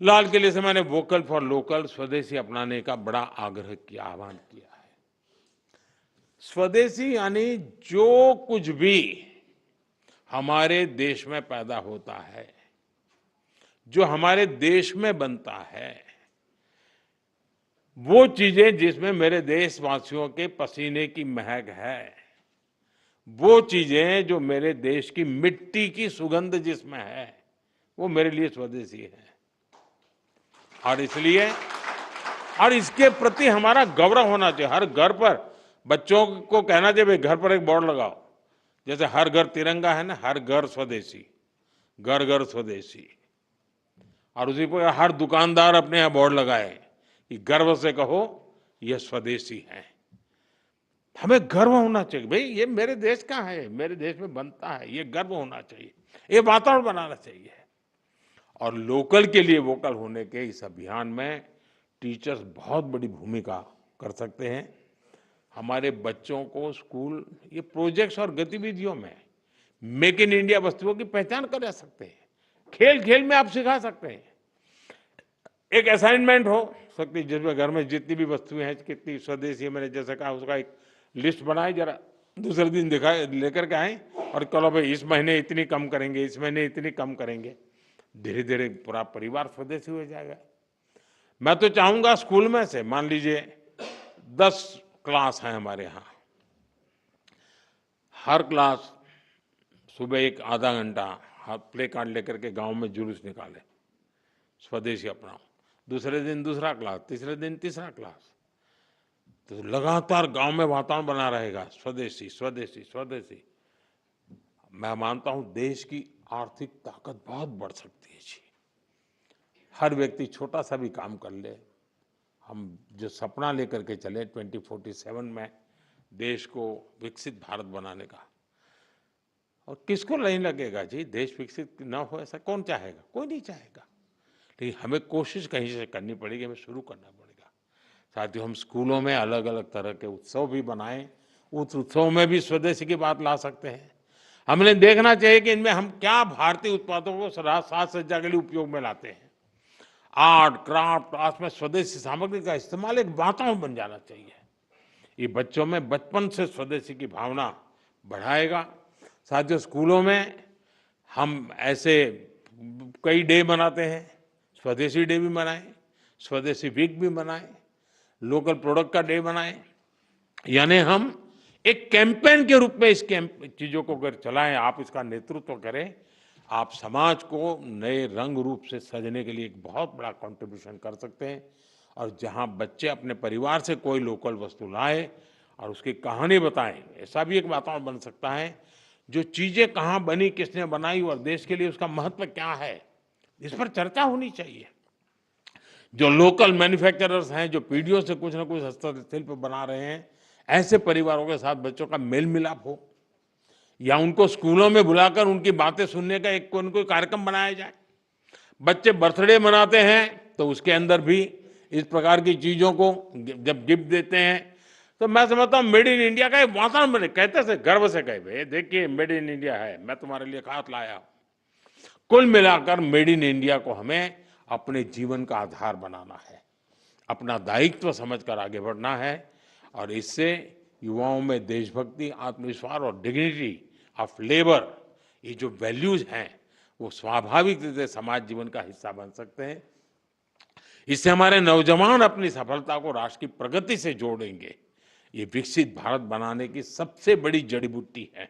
लाल किले से मैंने वोकल फॉर लोकल, स्वदेशी अपनाने का बड़ा आग्रह किया, आह्वान किया है। स्वदेशी यानी जो कुछ भी हमारे देश में पैदा होता है, जो हमारे देश में बनता है, वो चीजें जिसमें मेरे देशवासियों के पसीने की महक है, वो चीजें जो मेरे देश की मिट्टी की सुगंध जिसमें है, वो मेरे लिए स्वदेशी है। और इसलिए और इसके प्रति हमारा गौरव होना चाहिए। हर घर पर बच्चों को कहना चाहिए, घर पर एक बोर्ड लगाओ, जैसे हर घर तिरंगा है ना, हर घर स्वदेशी, घर घर स्वदेशी। और उसी पर हर दुकानदार अपने यहाँ बोर्ड लगाए कि गर्व से कहो ये स्वदेशी है। हमें गर्व होना चाहिए, भाई ये मेरे देश का है, मेरे देश में बनता है, ये गर्व होना चाहिए, ये वातावरण बनाना चाहिए। और लोकल के लिए वोकल होने के इस अभियान में टीचर्स बहुत बड़ी भूमिका कर सकते हैं। हमारे बच्चों को स्कूल ये प्रोजेक्ट्स और गतिविधियों में मेक इन इंडिया वस्तुओं की पहचान करा सकते हैं। खेल खेल में आप सिखा सकते हैं। एक असाइनमेंट हो सकती जिसमें घर में जितनी भी वस्तुएं हैं कितनी स्वदेशी है, मैंने जैसे कहा उसका एक लिस्ट बनाए, जरा दूसरे दिन दिखाए लेकर के आए और चलो भाई इस महीने इतनी कम करेंगे, इस महीने इतनी कम करेंगे। धीरे धीरे पूरा परिवार स्वदेशी हो जाएगा। मैं तो चाहूंगा स्कूल में से मान लीजिए 10 क्लास हैं हमारे यहाँ, हर क्लास सुबह एक आधा घंटा हाथ प्ले कार्ड लेकर के गांव में जुलूस निकाले, स्वदेशी अपनाओ। दूसरे दिन दूसरा क्लास, तीसरे दिन तीसरा क्लास, तो लगातार गांव में वातावरण बना रहेगा स्वदेशी स्वदेशी स्वदेशी। मैं मानता हूं देश की आर्थिक ताकत बहुत बढ़ सकती है जी। हर व्यक्ति छोटा सा भी काम कर ले, हम जो सपना लेकर के चले 2047 में देश को विकसित भारत बनाने का, और किसको नहीं लगेगा जी देश विकसित ना हो, ऐसा कौन चाहेगा? कोई नहीं चाहेगा। लेकिन हमें कोशिश कहीं से करनी पड़ेगी, हमें शुरू करना पड़ेगा। साथियों, हम स्कूलों में अलग अलग तरह के उत्सव भी बनाएं, उस उत्सव में भी स्वदेशी की बात ला सकते हैं। हमने देखना चाहिए कि इनमें हम क्या भारतीय उत्पादों को साज सज्जा के लिए उपयोग में लाते हैं। आर्ट क्राफ्ट आर्ट में स्वदेशी सामग्री का इस्तेमाल एक वातावरण बन जाना चाहिए। ये बच्चों में बचपन से स्वदेशी की भावना बढ़ाएगा। साथियों, स्कूलों में हम ऐसे कई डे मनाते हैं, स्वदेशी डे भी मनाएं, स्वदेशी वीक भी मनाएं, लोकल प्रोडक्ट का डे बनाएं। यानी हम एक कैंपेन के रूप में इस चीजों को अगर चलाएं, आप इसका नेतृत्व करें, आप समाज को नए रंग रूप से सजने के लिए एक बहुत बड़ा कंट्रीब्यूशन कर सकते हैं। और जहां बच्चे अपने परिवार से कोई लोकल वस्तु लाए और उसकी कहानी बताएं, ऐसा भी एक वातावरण बन सकता है। जो चीजें कहाँ बनी, किसने बनाई और देश के लिए उसका महत्व क्या है, इस पर चर्चा होनी चाहिए। जो लोकल मैन्युफैक्चरर्स हैं, जो पीढ़ियों से कुछ ना कुछ हस्तशिल्प बना रहे हैं, ऐसे परिवारों के साथ बच्चों का मेल मिलाप हो, या उनको स्कूलों में बुलाकर उनकी बातें सुनने का एक कोई कार्यक्रम बनाया जाए। बच्चे बर्थडे मनाते हैं तो उसके अंदर भी इस प्रकार की चीजों को जब गिफ्ट देते हैं, तो मैं समझता हूँ मेड इन इंडिया का एक वातावरण बने, कहते से गर्व से कहे भाई देखिए मेड इन इंडिया है, मैं तुम्हारे लिए खास लाया हूं। कुल मिलाकर मेड इन इंडिया को हमें अपने जीवन का आधार बनाना है, अपना दायित्व समझकर आगे बढ़ना है। और इससे युवाओं में देशभक्ति, आत्मविश्वास और डिग्निटी ऑफ लेबर, ये जो वैल्यूज हैं वो स्वाभाविक रूप से समाज जीवन का हिस्सा बन सकते हैं। इससे हमारे नौजवान अपनी सफलता को राष्ट्र की प्रगति से जोड़ेंगे। ये विकसित भारत बनाने की सबसे बड़ी जड़ी बूटी है।